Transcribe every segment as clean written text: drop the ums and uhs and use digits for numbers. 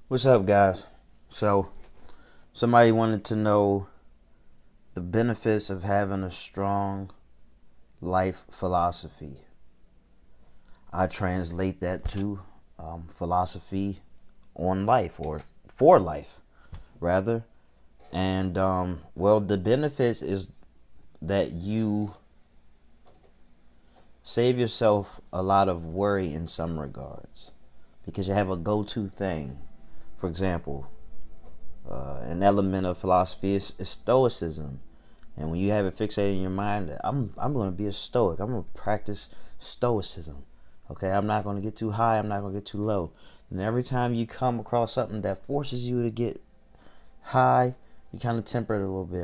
What's up, guys? So, somebody wanted to know the benefits of having a strong life philosophy. I translate that to philosophy on life, or for life, rather. And, well, the benefits is that you save yourself a lot of worry in some regards because you have a go to thing. For example, an element of philosophy is stoicism. And when you have it fixated in your mind that I'm going to be a stoic, I'm going to practice stoicism. Okay, I'm not going to get too high, I'm not going to get too low. And every time you come across something that forces you to get high, you kind of temper it a little bit.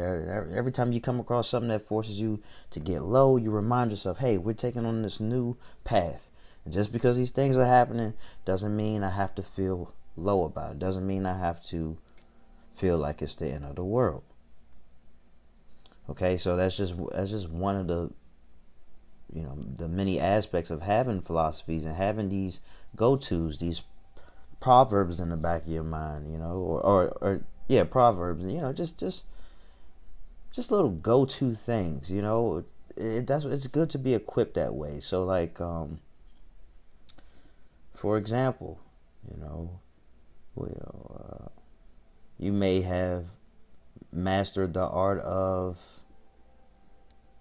Every time you come across something that forces you to get low, you remind yourself, hey, we're taking on this new path. And just because these things are happening doesn't mean I have to feel low about it. Doesn't mean I have to feel like it's the end of the world. Okay, so that's just one of the many aspects of having philosophies and having these go-tos, these proverbs in the back of your mind, or yeah, proverbs, just little go-to things, it's good to be equipped that way. So like, for example, you know, well, you may have mastered the art of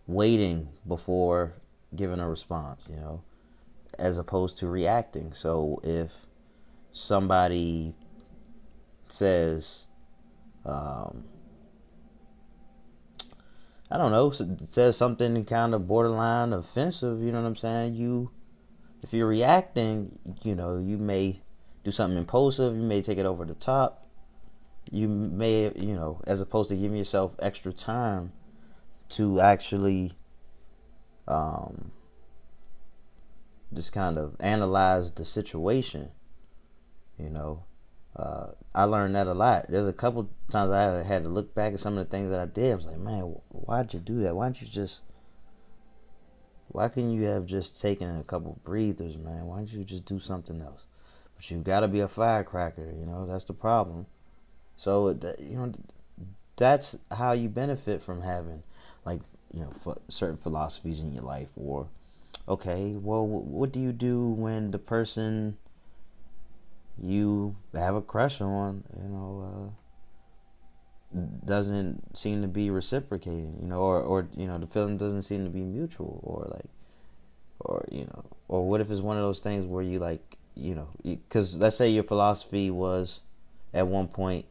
waiting before giving a response, as opposed to reacting. So if somebody says, um, I don't know, says something kind of borderline offensive, you know what I'm saying? If you're reacting, you may do something impulsive, you may take it over the top, you may, as opposed to giving yourself extra time to actually um, just kind of analyze the situation. You know, I learned that a lot. There's a couple times I had to look back at some of the things that I did. I was like, man, why'd you do that? Why couldn't you have just taken a couple breathers, man? Why don't you just do something else? But you gotta be a firecracker, that's the problem. So, that's how you benefit from having, like, certain philosophies in your life. Or, okay, well, what do you do when the person you have a crush on, doesn't seem to be reciprocating, or the feeling doesn't seem to be mutual, or like, or what if it's one of those things where you like, because let's say your philosophy was at one point,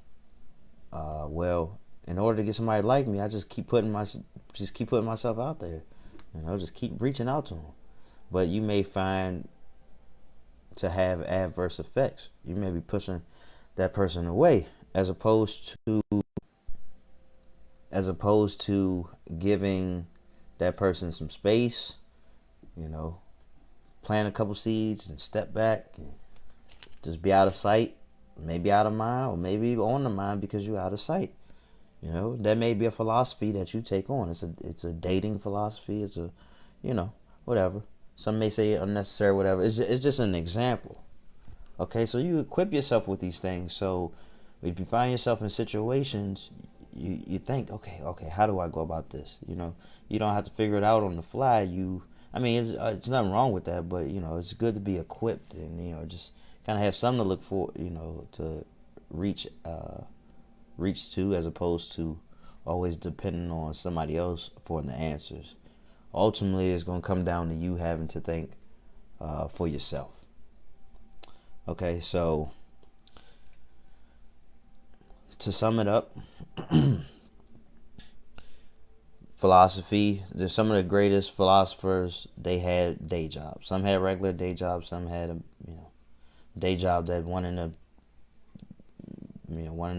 well, in order to get somebody to like me, I just keep putting myself out there, just keep reaching out to them, but you may find to have adverse effects. You may be pushing that person away as opposed to giving that person some space, you know, plant a couple seeds and step back and just be out of sight, maybe out of mind, or maybe on the mind because you're out of sight. That may be a philosophy that you take on. It's a dating philosophy. It's a, whatever. Some may say unnecessary, whatever. It's just an example. Okay, so you equip yourself with these things. So if you find yourself in situations, you think, okay, how do I go about this? You don't have to figure it out on the fly. I mean, it's nothing wrong with that, but it's good to be equipped and just kind of have something to look for, to reach reach to, as opposed to always depending on somebody else for the answers. Ultimately, it's going to come down to you having to think for yourself. Okay, so to sum it up, philosophy, there's some of the greatest philosophers, they had day jobs. Some had regular day jobs, some had a day job that one in a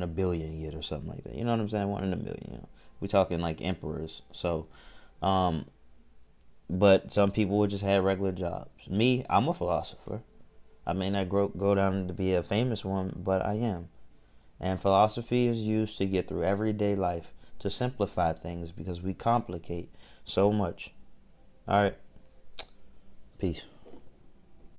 billion yet or something like that. You know what I'm saying? One in a million. We're talking like emperors. So, but some people would just have regular jobs. Me, I'm a philosopher. I may not go down to be a famous one, but I am. And philosophy is used to get through everyday life, to simplify things because we complicate so much. All right. Peace.